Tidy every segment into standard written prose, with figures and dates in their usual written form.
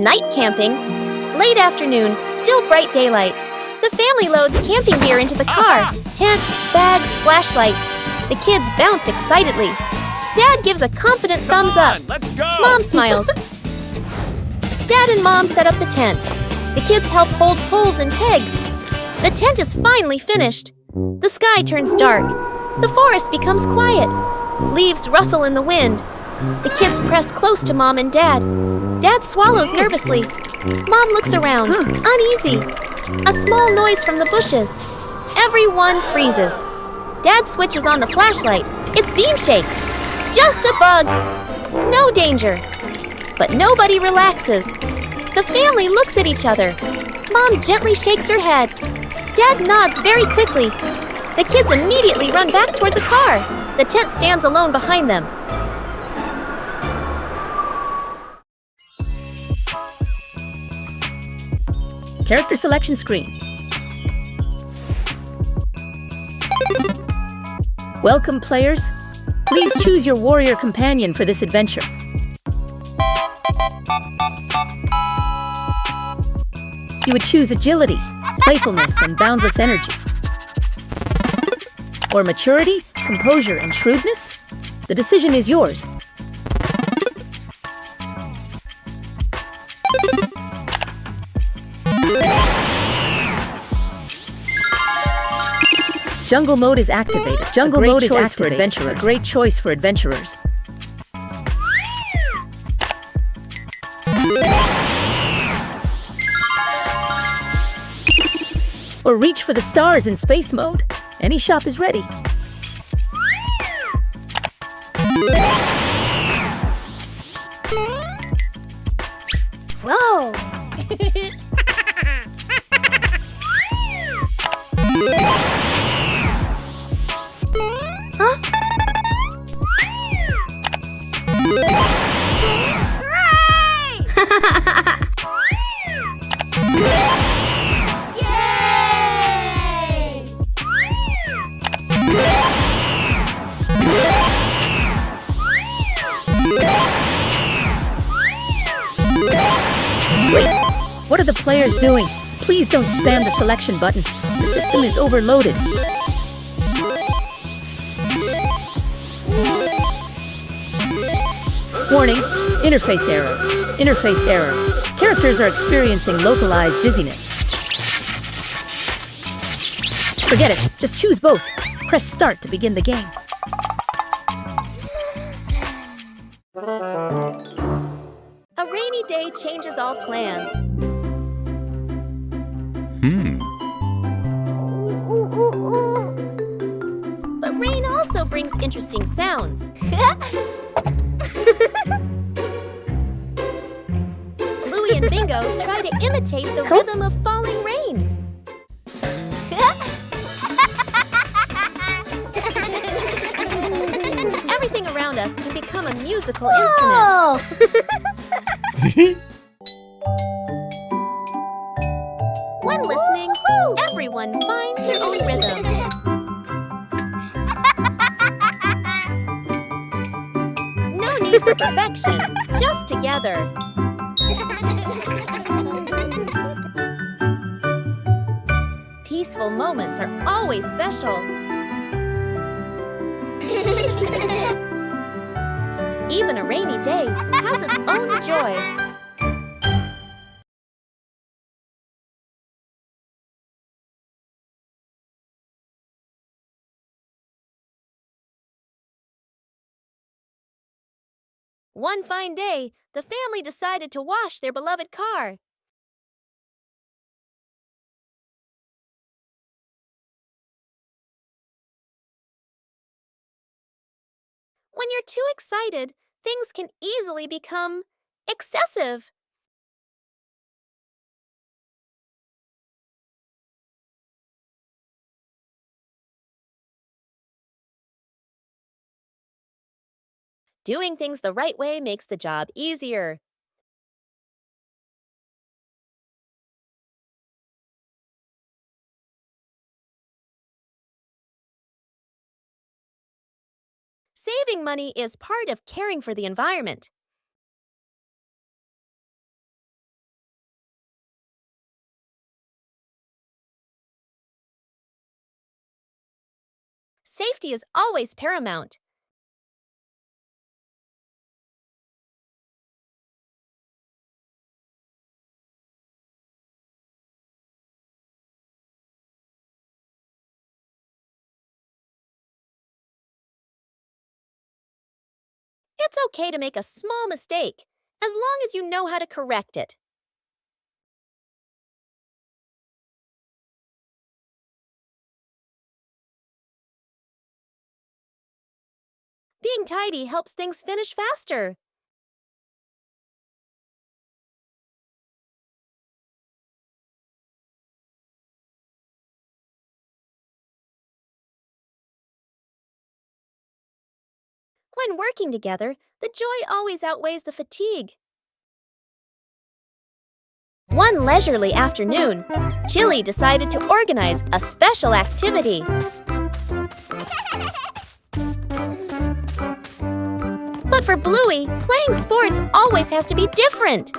Night camping. Late afternoon, still bright daylight. The family loads camping gear into the car. Tent, bags, flashlight. The kids bounce excitedly. Dad gives a confident thumbs up. Let's go! Mom smiles. Dad and Mom set up the tent. The kids help hold poles and pegs. The tent is finally finished. The sky turns dark. The forest becomes quiet. Leaves rustle in the wind. The kids press close to Mom and Dad. Dad swallows nervously. Mom looks around, uneasy. A small noise from the bushes. Everyone freezes. Dad switches on the flashlight. Its beam shakes. Just a bug. No danger. But nobody relaxes. The family looks at each other. Mom gently shakes her head. Dad nods very quickly. The kids immediately run back toward the car. The tent stands alone behind them. Character selection screen. Welcome, players. Please choose your warrior companion for this adventure. You would choose agility, playfulness, and boundless energy. Or maturity, composure, and shrewdness? The decision is yours. Jungle mode is activated. Jungle mode is activated for adventurers. A great choice for adventurers. Or reach for the stars in space mode. Any shop is ready. Whoa! Wait, what are the players doing? Please don't spam the selection button. The system is overloaded. Warning, interface error. Interface error. Characters are experiencing localized dizziness. Forget it, just choose both. Press start to begin the game. A rainy day changes all plans. But rain also brings interesting sounds. Bluey and Bingo try to imitate the rhythm of falling rain. Everything around us can become a musical instrument. When listening, everyone finds their own rhythm. No need for perfection, just together. Peaceful moments are always special. Even a rainy day has its own joy. One fine day, the family decided to wash their beloved car. When you're too excited, things can easily become excessive. Doing things the right way makes the job easier. Saving money is part of caring for the environment. Safety is always paramount. It's okay to make a small mistake, as long as you know how to correct it. Being tidy helps things finish faster. When working together, the joy always outweighs the fatigue. One leisurely afternoon, Chili decided to organize a special activity. But for Bluey, playing sports always has to be different.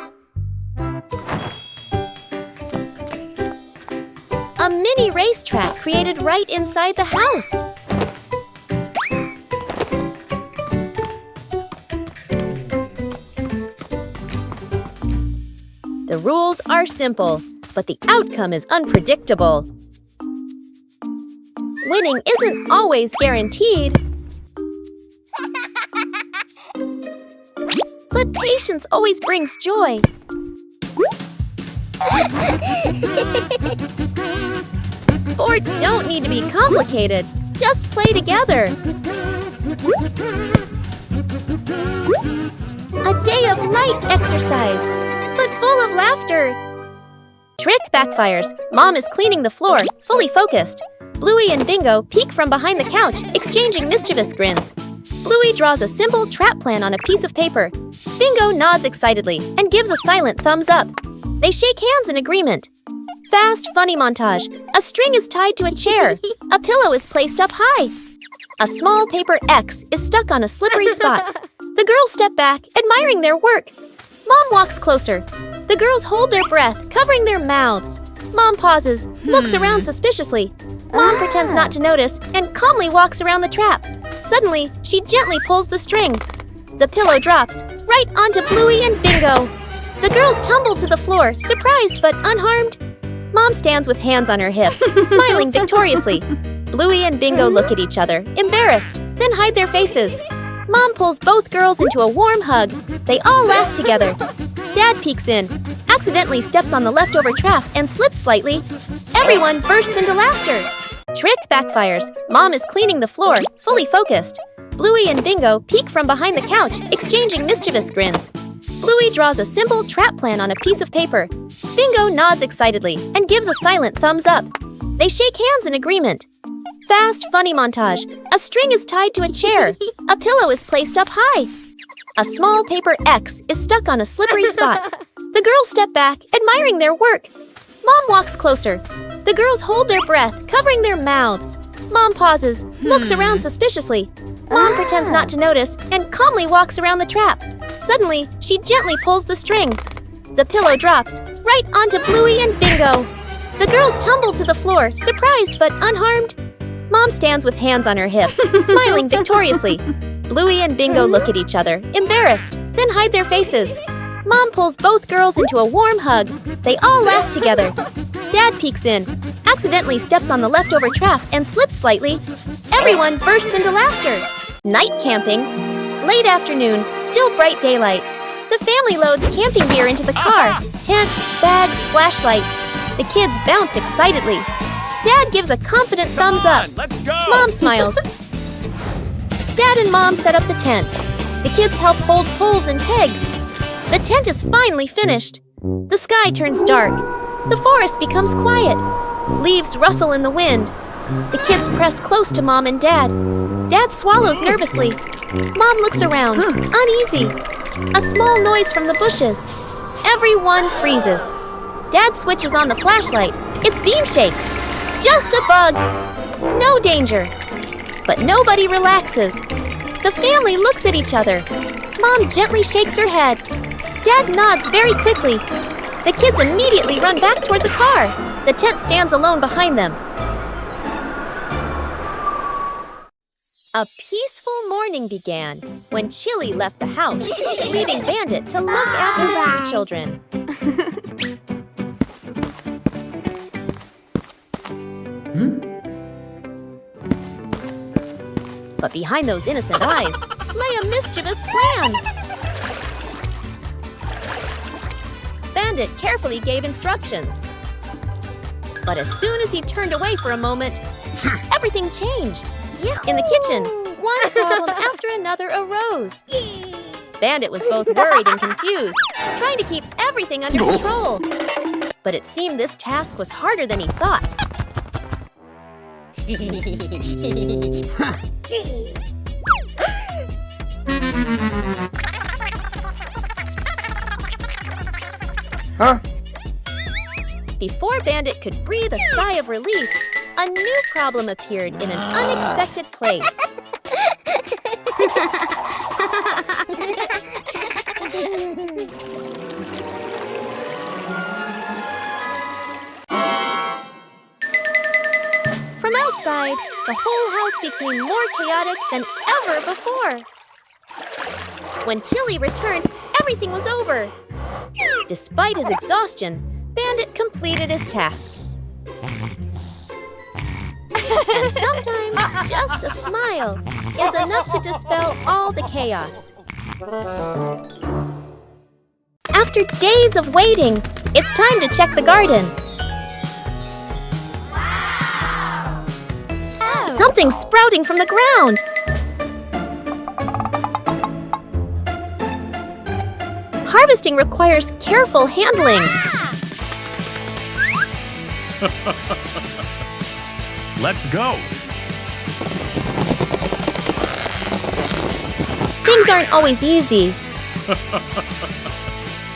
A mini racetrack created right inside the house. The rules are simple, but the outcome is unpredictable. Winning isn't always guaranteed. But patience always brings joy. Sports don't need to be complicated. Just play together. A day of light exercise, but full of laughter. Trick backfires. Mom is cleaning the floor, fully focused. Bluey and Bingo peek from behind the couch, exchanging mischievous grins. Bluey draws a simple trap plan on a piece of paper. Bingo nods excitedly and gives a silent thumbs up. They shake hands in agreement. Fast, funny montage. A string is tied to a chair. A pillow is placed up high. A small paper X is stuck on a slippery spot. The girls step back, admiring their work. Mom walks closer. The girls hold their breath, covering their mouths. Mom pauses, looks around suspiciously. Mom pretends not to notice and calmly walks around the trap. Suddenly, she gently pulls the string. The pillow drops, right onto Bluey and Bingo. The girls tumble to the floor, surprised but unharmed. Mom stands with hands on her hips, smiling victoriously. Bluey and Bingo look at each other, embarrassed, then hide their faces. Mom pulls both girls into a warm hug. They all laugh together. Dad peeks in, accidentally steps on the leftover trap and slips slightly. Everyone bursts into laughter. Trick backfires. Mom is cleaning the floor, fully focused. Bluey and Bingo peek from behind the couch, exchanging mischievous grins. Bluey draws a simple trap plan on a piece of paper. Bingo nods excitedly and gives a silent thumbs up. They shake hands in agreement. Fast, funny montage. A string is tied to a chair. A pillow is placed up high. A small paper X is stuck on a slippery spot. The girls step back, admiring their work. Mom walks closer. The girls hold their breath, covering their mouths. Mom pauses, looks around suspiciously. Mom pretends not to notice and calmly walks around the trap. Suddenly, she gently pulls the string. The pillow drops, right onto Bluey and Bingo. The girls tumble to the floor, surprised but unharmed. Mom stands with hands on her hips, smiling victoriously. Bluey and Bingo look at each other, embarrassed, then hide their faces. Mom pulls both girls into a warm hug. They all laugh together. Dad peeks in, accidentally steps on the leftover trap and slips slightly. Everyone bursts into laughter. Night camping. Late afternoon, still bright daylight. The family loads camping gear into the car. Tent, bags, flashlight. The kids bounce excitedly. Dad gives a confident thumbs up. Let's go! Mom smiles. Dad and Mom set up the tent. The kids help hold poles and pegs. The tent is finally finished. The sky turns dark. The forest becomes quiet. Leaves rustle in the wind. The kids press close to Mom and Dad. Dad swallows nervously. Mom looks around, uneasy. A small noise from the bushes. Everyone freezes. Dad switches on the flashlight. Its beam shakes. Just a bug. No danger. But nobody relaxes. The family looks at each other. Mom gently shakes her head. Dad nods very quickly. The kids immediately run back toward the car. The tent stands alone behind them. A peaceful morning began when Chili left the house, leaving Bandit to look after the two children. But behind those innocent eyes lay a mischievous plan. Bandit carefully gave instructions. But as soon as he turned away for a moment, everything changed. In the kitchen, one problem after another arose. Bandit was both worried and confused, trying to keep everything under control. But it seemed this task was harder than he thought. Huh? Before Bandit could breathe a sigh of relief, a new problem appeared in an unexpected place. From outside, the whole house became more chaotic than ever before. When Chili returned, everything was over. Despite his exhaustion, Bandit completed his task. And sometimes just a smile is enough to dispel all the chaos. After days of waiting, it's time to check the garden. Something's sprouting from the ground. Harvesting requires careful handling. Let's go! Things aren't always easy. The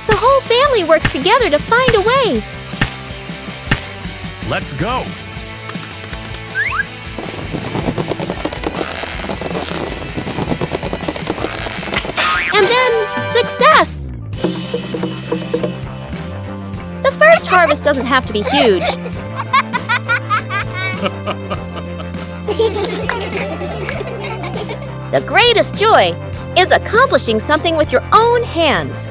whole family works together to find a way. Let's go! And then, success! The first harvest doesn't have to be huge. The greatest joy is accomplishing something with your own hands.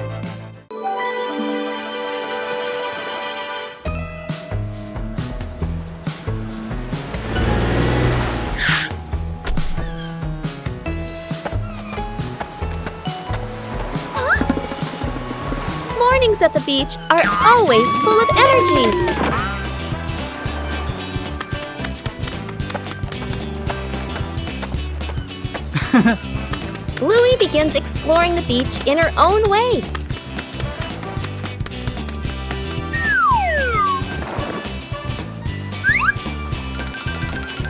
Mornings at the beach are always full of energy. Bluey begins exploring the beach in her own way.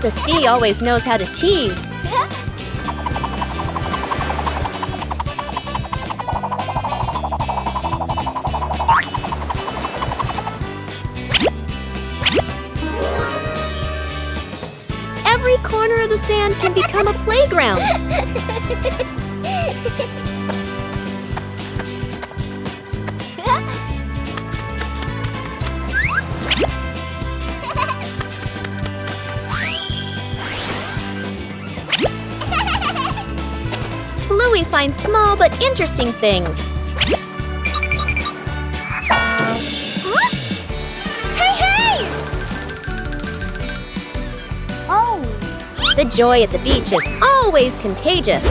The sea always knows how to tease. Every corner of the sand can become a playground. Bluey finds small but interesting things. The joy at the beach is always contagious.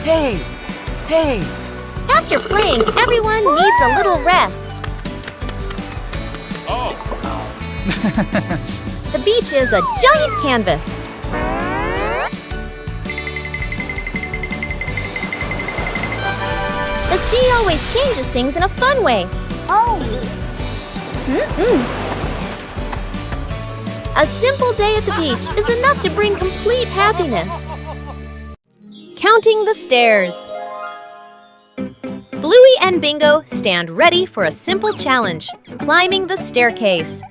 Hey! Hey! After playing, everyone needs a little rest. Oh! The beach is a giant canvas. The sea always changes things in a fun way. A simple day at the beach is enough to bring complete happiness. Counting the stairs. Bluey and Bingo stand ready for a simple challenge, climbing the staircase.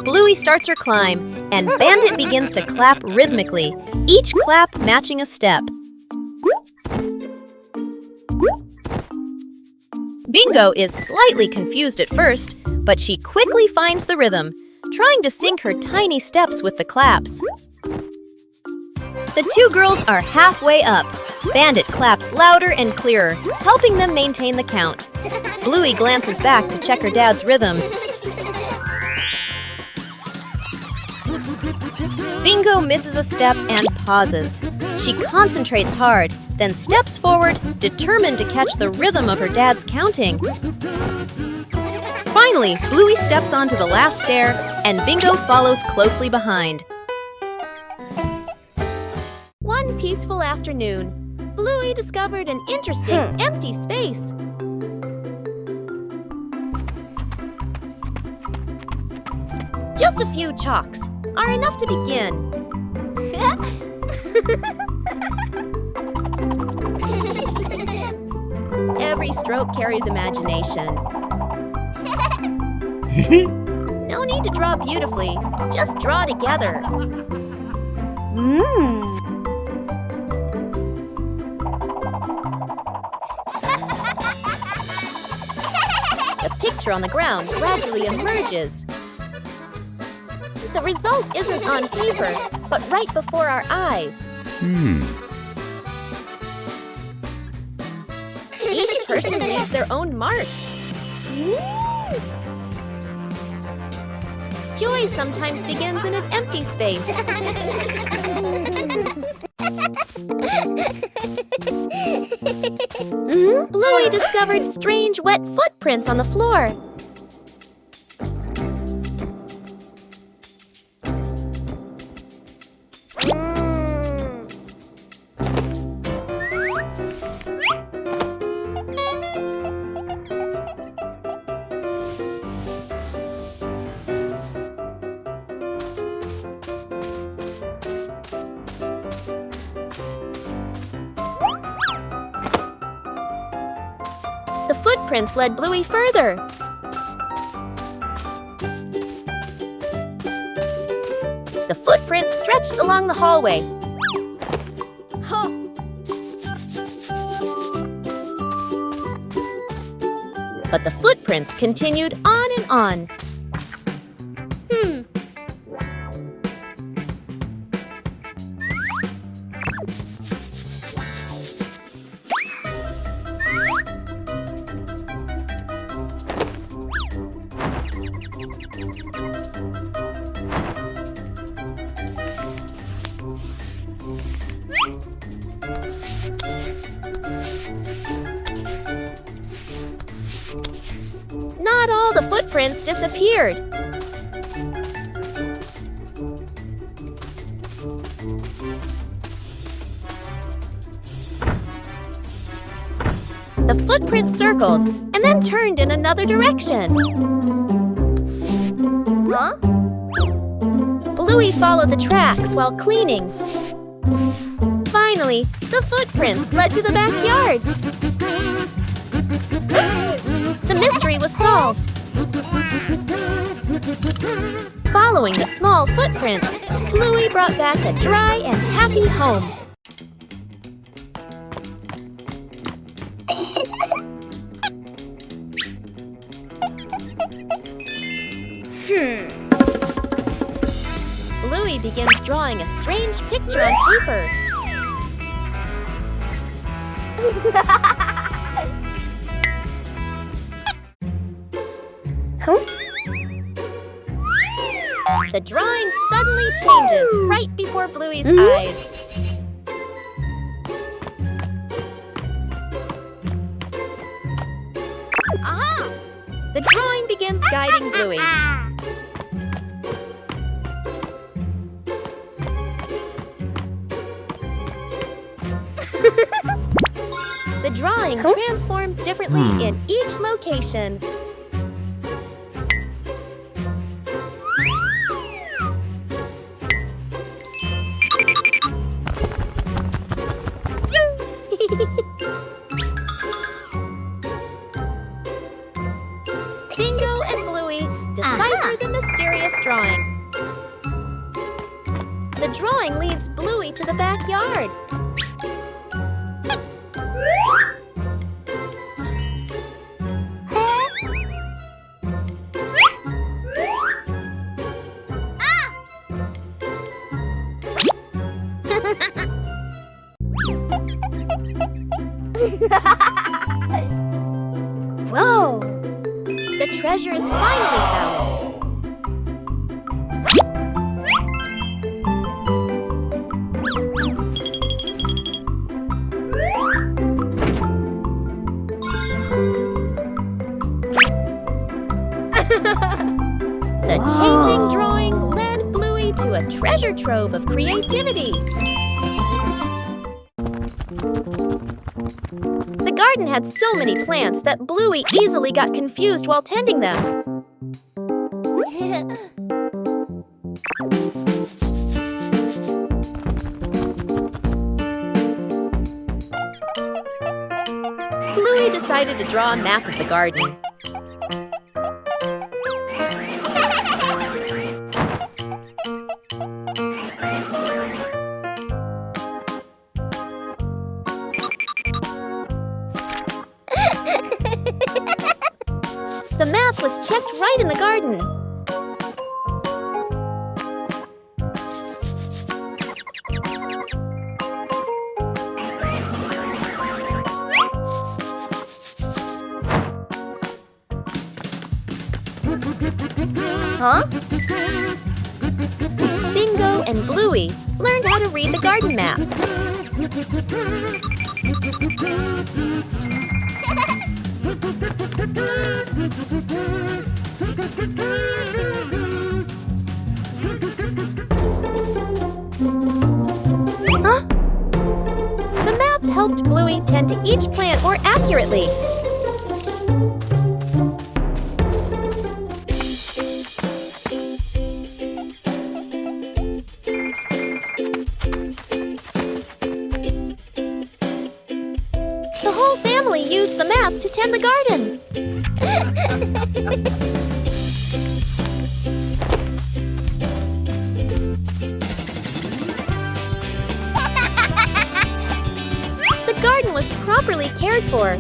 Bluey starts her climb, and Bandit begins to clap rhythmically, each clap matching a step. Bingo is slightly confused at first, but she quickly finds the rhythm, trying to sync her tiny steps with the claps. The two girls are halfway up. Bandit claps louder and clearer, helping them maintain the count. Bluey glances back to check her dad's rhythm. Bingo misses a step and pauses. She concentrates hard, then steps forward, determined to catch the rhythm of her dad's counting. Finally, Bluey steps onto the last stair, and Bingo follows closely behind. One peaceful afternoon, Bluey discovered an interesting empty space. Just a few chalks are enough to begin. Every stroke carries imagination. No need to draw beautifully, just draw together. The picture on the ground gradually emerges. The result isn't on paper, but right before our eyes. Each person leaves their own mark. Joy sometimes begins in an empty space. Bluey discovered strange wet footprints on the floor. The footprints led Bluey further. The footprints stretched along the hallway. But the footprints continued on and on. Not all the footprints disappeared. The footprints circled and then turned in another direction. Bluey followed the tracks while cleaning. Finally, the footprints led to the backyard. The mystery was solved. Following the small footprints, Bluey brought back a dry and happy home. Bluey begins drawing a strange picture on paper. The drawing suddenly changes right before Bluey's eyes. The drawing begins guiding Bluey. The drawing transforms differently in each location. Bingo and Bluey decipher the mysterious drawing. The drawing leads Bluey to the backyard. Whoa! The treasure is finally found. The changing drawing led Bluey to a treasure trove of creativity. The garden had so many plants that Bluey easily got confused while tending them. Bluey decided to draw a map of the garden. The map was checked right in the garden. Huh? Bingo and Bluey learned how to read the garden map. Huh? The map helped Bluey tend to each plant more accurately. The whole family used the map to tend the garden. The garden was properly cared for.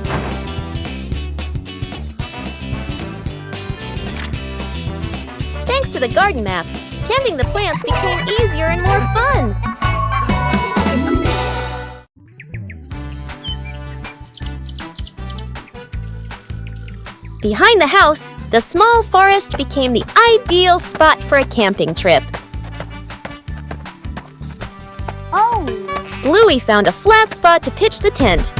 Thanks to the garden map, tending the plants became easier and more fun. Behind the house, the small forest became the ideal spot for a camping trip. Oh! Bluey found a flat spot to pitch the tent.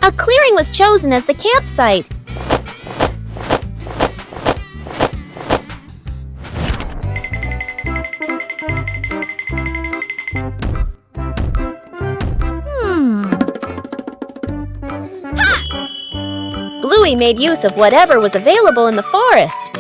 A clearing was chosen as the campsite. Bluey made use of whatever was available in the forest.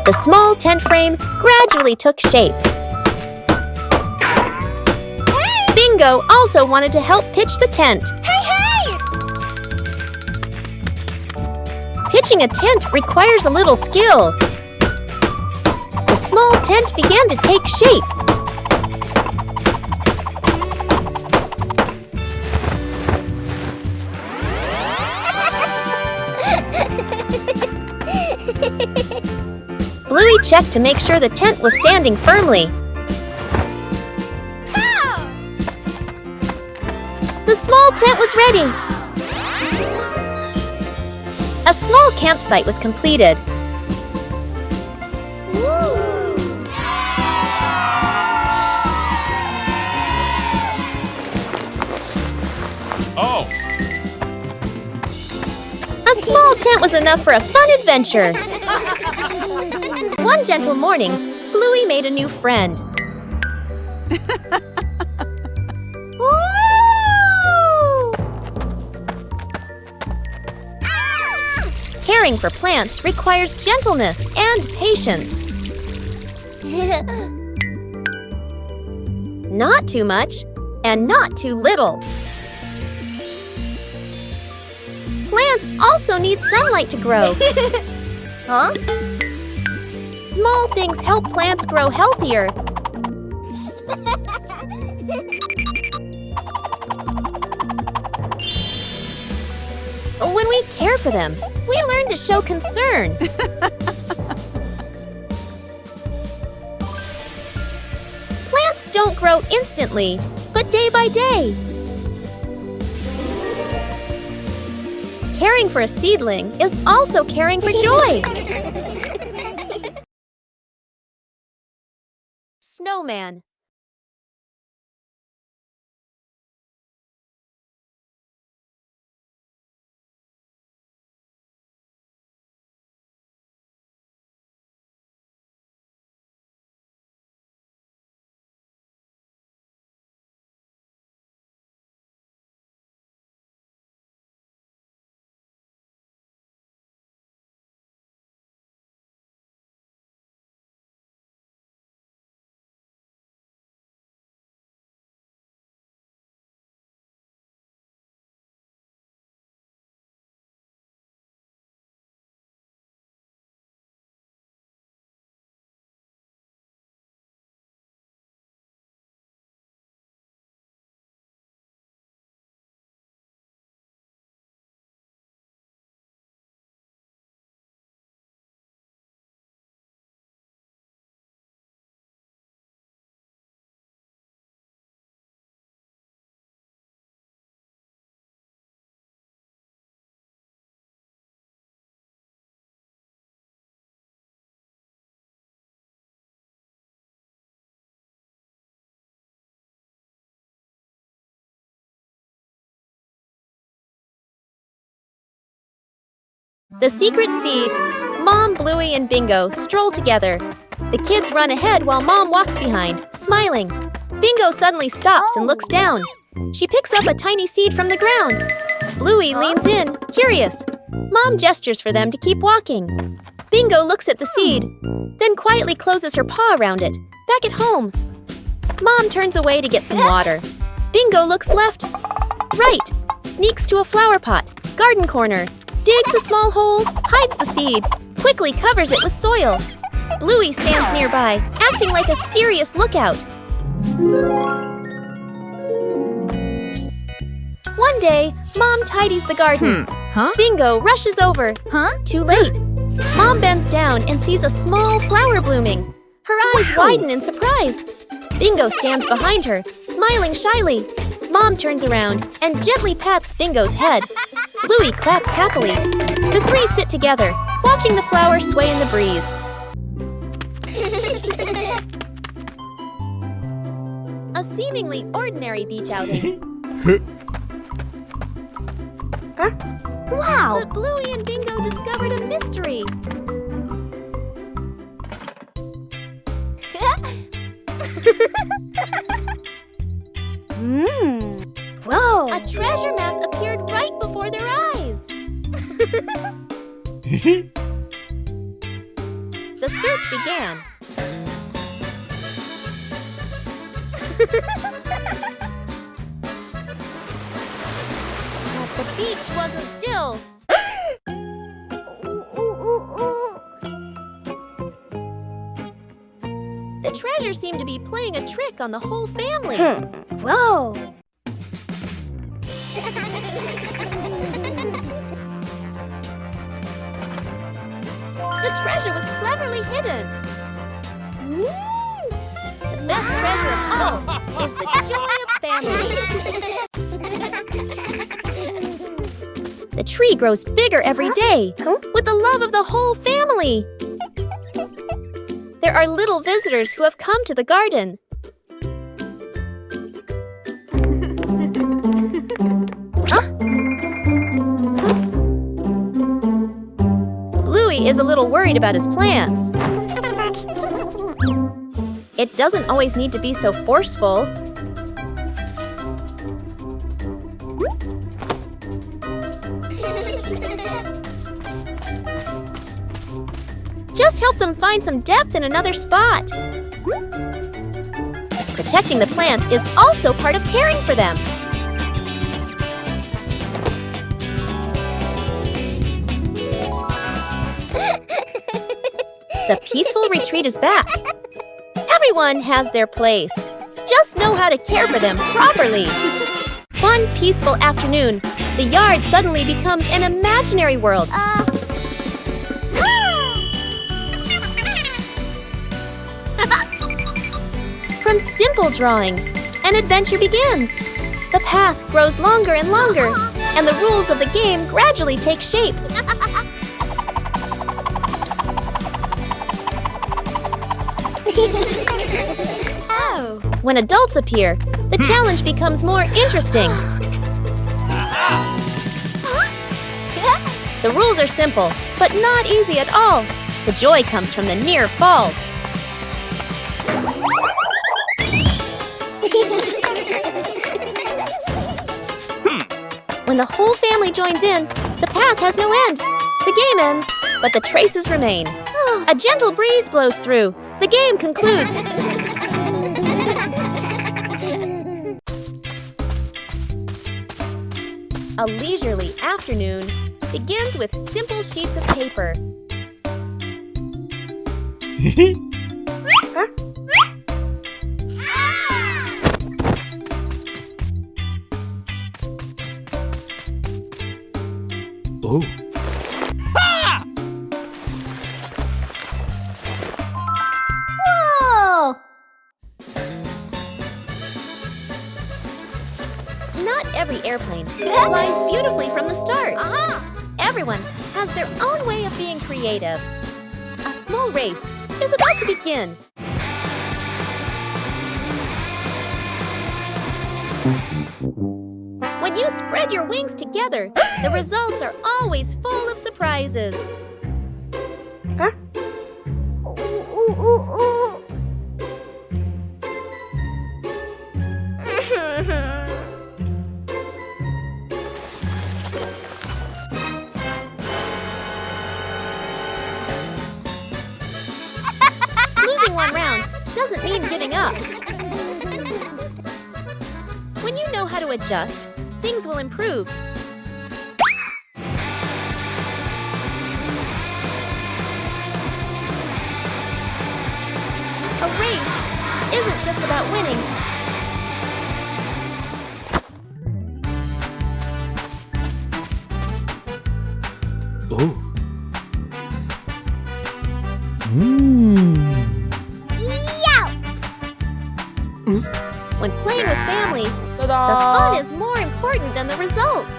The small tent frame gradually took shape. Bingo also wanted to help pitch the tent. Pitching a tent requires a little skill. The small tent began to take shape. Bluey checked to make sure the tent was standing firmly. The small tent was ready. A small campsite was completed. Oh! A small tent was enough for a fun adventure. One gentle morning, Bluey made a new friend. Caring for plants requires gentleness and patience. Not too much and not too little. Plants also need sunlight to grow. Huh? Small things help plants grow healthier. When we care for them, we learn to show concern. Plants don't grow instantly, but day by day. Caring for a seedling is also caring for joy. Snowman. The secret seed. Mom, Bluey, and Bingo stroll together. The kids run ahead while Mom walks behind, smiling. Bingo suddenly stops and looks down. She picks up a tiny seed from the ground. Bluey leans in, curious. Mom gestures for them to keep walking. Bingo looks at the seed, then quietly closes her paw around it. Back at home. Mom turns away to get some water. Bingo looks left, right, sneaks to a flower pot, garden corner, digs a small hole, hides the seed, quickly covers it with soil. Bluey stands nearby, acting like a serious lookout. One day, Mom tidies the garden. Bingo rushes over. Too late. Mom bends down and sees a small flower blooming. Her eyes widen in surprise. Bingo stands behind her, smiling shyly. Mom turns around and gently pats Bingo's head. Bluey claps happily. The three sit together, watching the flower sway in the breeze. A seemingly ordinary beach outing. Wow! But Bluey and Bingo discovered a mystery. Whoa! A treasure map appeared right before their eyes. The search began. But the beach wasn't still. The treasure seemed to be playing a trick on the whole family. Whoa! The treasure was cleverly hidden. The best treasure of all is the joy of family. The tree grows bigger every day with the love of the whole family. There are little visitors who have come to the garden. Bluey is a little worried about his plants. It doesn't always need to be so forceful. Just help them find some depth in another spot. Protecting the plants is also part of caring for them. The peaceful retreat is back. Everyone has their place. Just know how to care for them properly. One peaceful afternoon, the yard suddenly becomes an imaginary world. From simple drawings, an adventure begins. The path grows longer and longer, and the rules of the game gradually take shape. When adults appear, the challenge becomes more interesting. The rules are simple, but not easy at all. The joy comes from the near falls. When the whole family joins in, the path has no end. The game ends, but the traces remain. A gentle breeze blows through. The game concludes. A leisurely afternoon begins with simple sheets of paper. Oh. Whoa! Not every airplane flies beautifully from the start. Everyone has their own way of being creative. A small race is about to begin. When you spread your wings together, the results are always full of surprises. Losing one round doesn't mean giving up. When you know how to adjust, things will improve. A race isn't just about winning. Oh. When playing with family, the fun is more important than the result.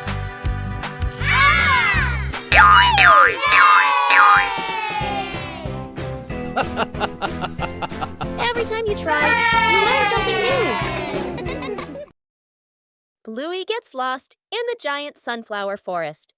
Every time you try, you learn something new. Bluey gets lost in the giant sunflower forest.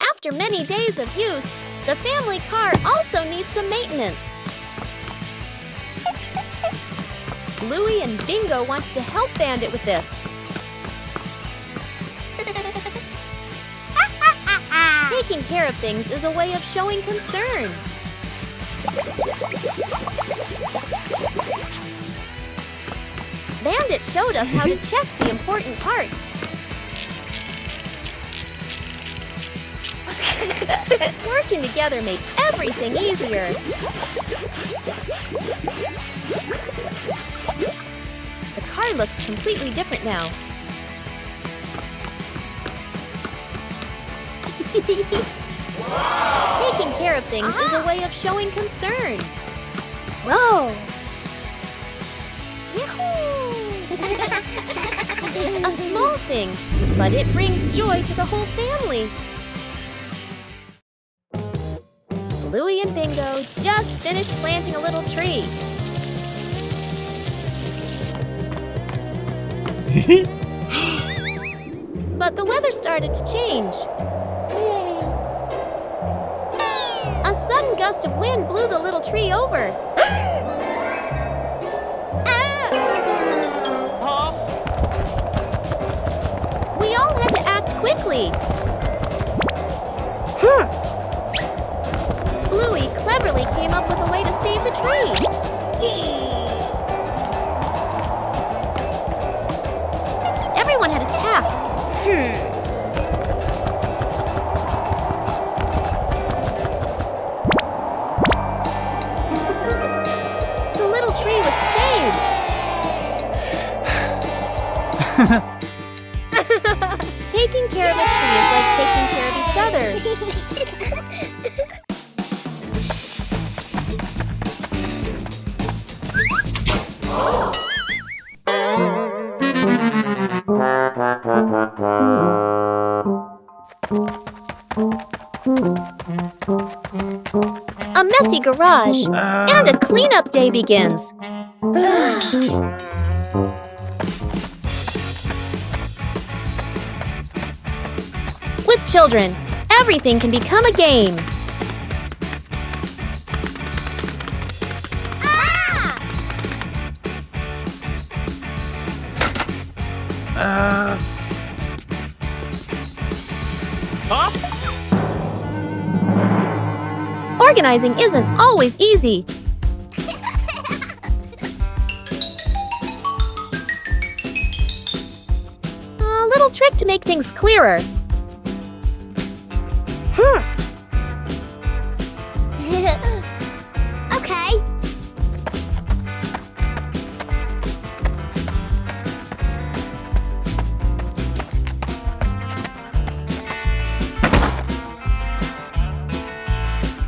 After many days of use, the family car also needs some maintenance. Bluey and Bingo wanted to help Bandit with this. Taking care of things is a way of showing concern. Bandit showed us how to check the important parts. Working together made everything easier. The car looks completely different now. Taking care of things is a way of showing concern. Whoa! A small thing, but it brings joy to the whole family. Bluey and Bingo just finished planting a little tree. But the weather started to change. A sudden gust of wind blew the little tree over. We all had to act quickly. Bluey cleverly came up with a way to save the tree. Everyone had a task. The little tree was saved. Taking care of a tree is like taking care of each other. A messy garage and a cleanup day begins. With children, everything can become a game. Organizing isn't always easy. A little trick to make things clearer. Okay.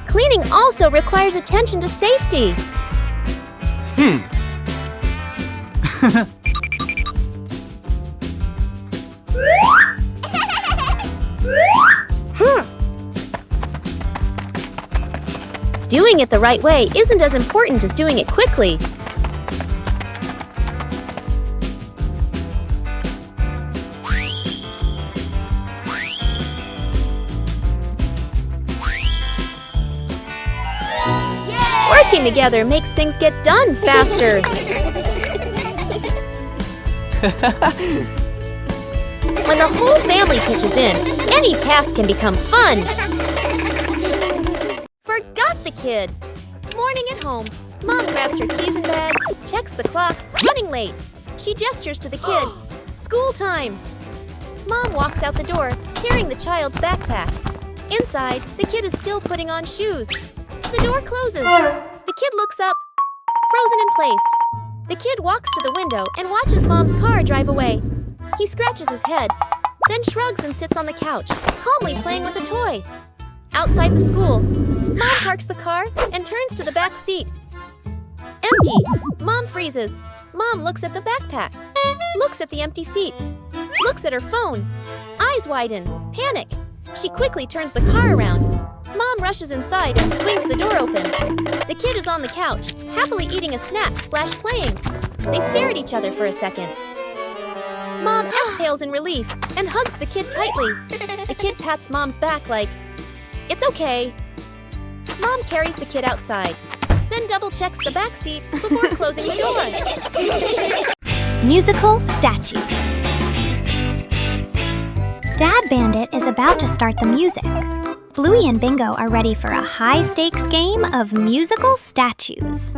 Cleaning also requires attention to safety. Doing it the right way isn't as important as doing it quickly. Working together makes things get done faster. When the whole family pitches in, any task can become fun. Forgot the kid. Morning at home. Mom grabs her keys and bag, checks the clock, running late. She gestures to the kid. School time. Mom walks out the door, carrying the child's backpack. Inside, the kid is still putting on shoes. The door closes. The kid looks up, frozen in place. The kid walks to the window and watches Mom's car drive away. He scratches his head, then shrugs and sits on the couch, calmly playing with a toy. Outside the school, Mom parks the car and turns to the back seat. Empty. Mom freezes. Mom looks at the backpack, looks at the empty seat, looks at her phone. Eyes widen. Panic. She quickly turns the car around. Mom rushes inside and swings the door open. The kid is on the couch, happily eating a snack/playing. They stare at each other for a second. Mom exhales in relief and hugs the kid tightly. The kid pats Mom's back like, "It's okay." Mom carries the kid outside, then double-checks the back seat before closing the door. Musical statues. Dad Bandit is about to start the music. Bluey and Bingo are ready for a high-stakes game of musical statues.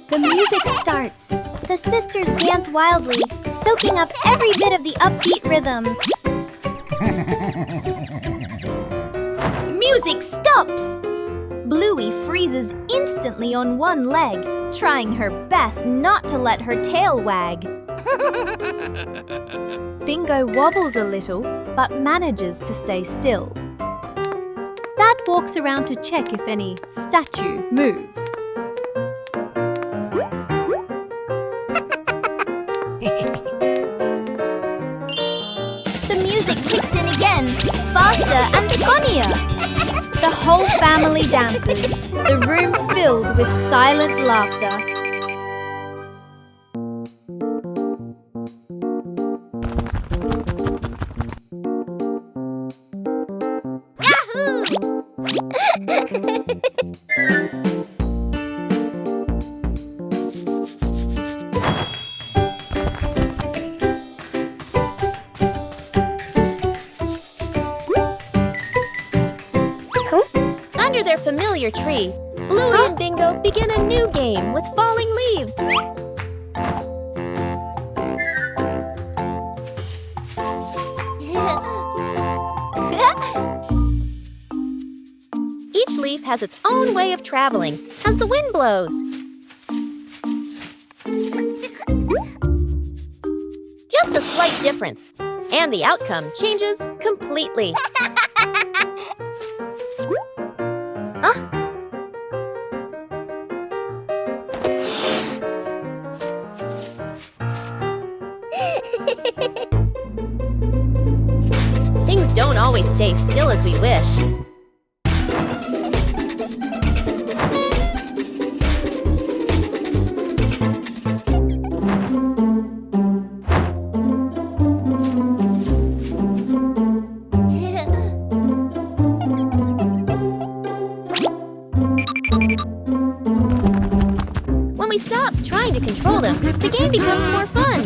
The music starts. The sisters dance wildly, soaking up every bit of the upbeat rhythm. Music stops! Bluey freezes instantly on one leg, trying her best not to let her tail wag. Bingo wobbles a little, but manages to stay still. Dad walks around to check if any statue moves. The music kicks in again, faster and funnier. The whole family dances, the room filled with silent laughter. Under their familiar tree, Bluey and Bingo begin a new game with falling leaves. Each leaf has its own way of traveling as the wind blows. Just a slight difference, and the outcome changes completely. Things don't always stay still as we wish. When we stop trying to control them, the game becomes more fun.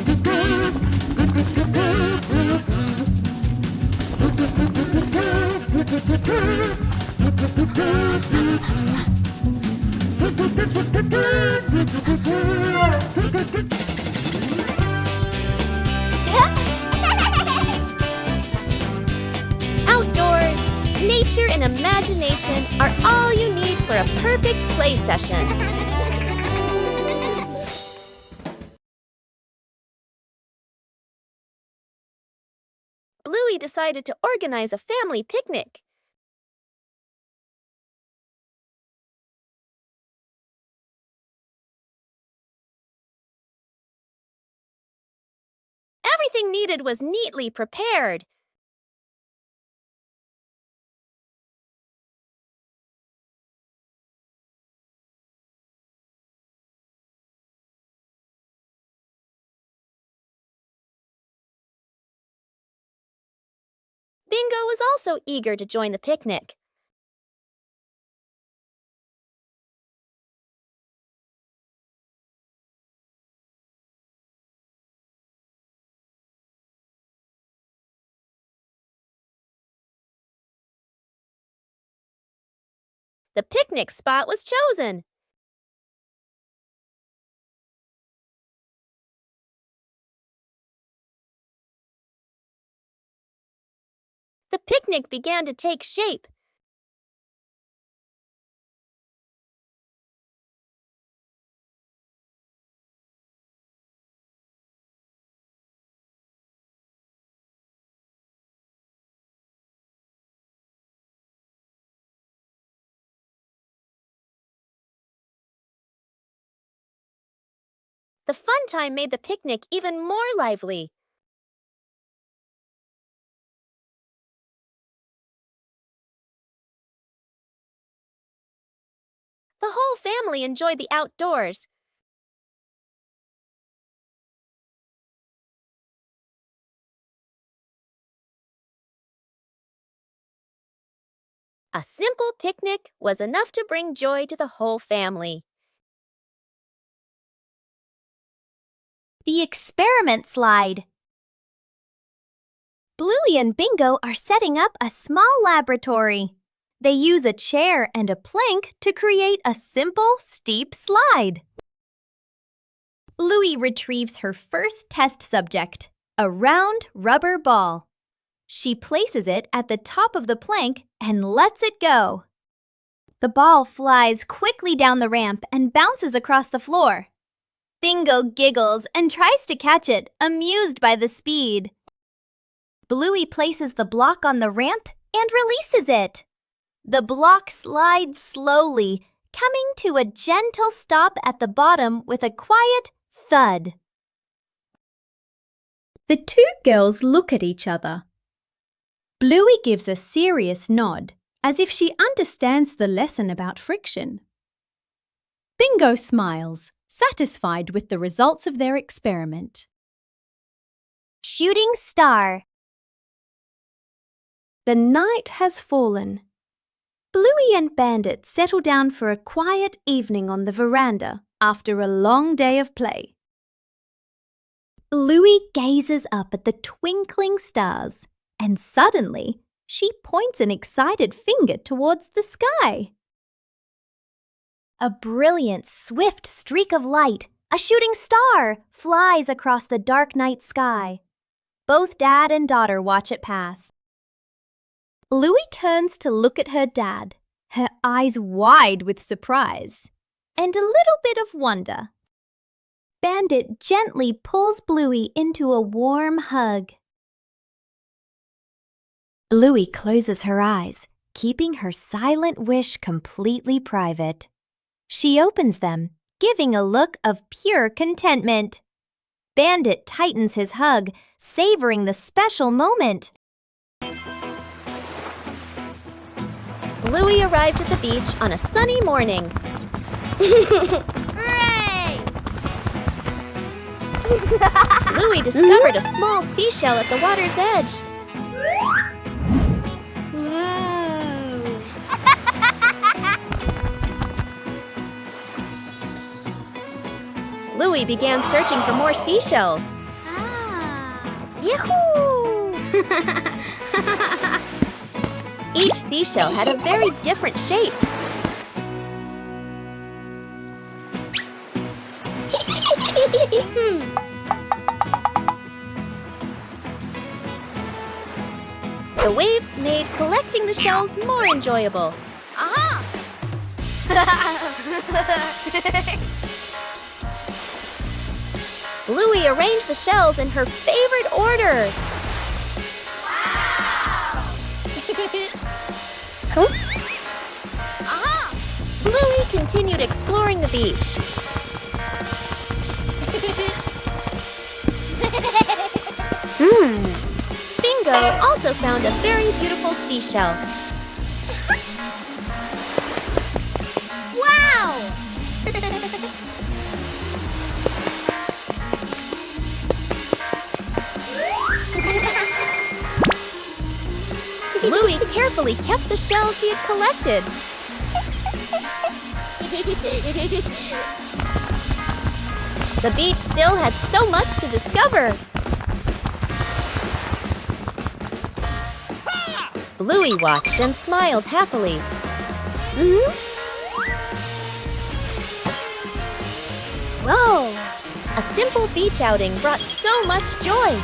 Outdoors, nature and imagination are all you need for a perfect play session. Bluey decided to organize a family picnic. Everything needed was neatly prepared. Bingo was also eager to join the picnic. The picnic spot was chosen. The picnic began to take shape. The fun time made the picnic even more lively. The whole family enjoyed the outdoors. A simple picnic was enough to bring joy to the whole family. The experiment slide. Bluey and Bingo are setting up a small laboratory. They use a chair and a plank to create a simple, steep slide. Bluey retrieves her first test subject, a round rubber ball. She places it at the top of the plank and lets it go. The ball flies quickly down the ramp and bounces across the floor. Bingo giggles and tries to catch it, amused by the speed. Bluey places the block on the ramp and releases it. The block slides slowly, coming to a gentle stop at the bottom with a quiet thud. The two girls look at each other. Bluey gives a serious nod, as if she understands the lesson about friction. Bingo smiles, satisfied with the results of their experiment. Shooting star. The night has fallen. Bluey and Bandit settle down for a quiet evening on the veranda after a long day of play. Bluey gazes up at the twinkling stars, and suddenly she points an excited finger towards the sky. A brilliant, swift streak of light, a shooting star, flies across the dark night sky. Both dad and daughter watch it pass. Bluey turns to look at her dad, her eyes wide with surprise and a little bit of wonder. Bandit gently pulls Bluey into a warm hug. Bluey closes her eyes, keeping her silent wish completely private. She opens them, giving a look of pure contentment. Bandit tightens his hug, savoring the special moment. Bluey arrived at the beach on a sunny morning. Hooray! Bluey discovered a small seashell at the water's edge. Whoa! Bluey began searching for more seashells. Yahoo! Each seashell had a very different shape. The waves made collecting the shells more enjoyable. Bluey arranged the shells in her favorite order. Bluey continued exploring the beach. Bingo also found a very beautiful seashell. Wow! Bluey carefully kept the shells she had collected. The beach still had so much to discover. Bluey watched and smiled happily. Whoa! A simple beach outing brought so much joy.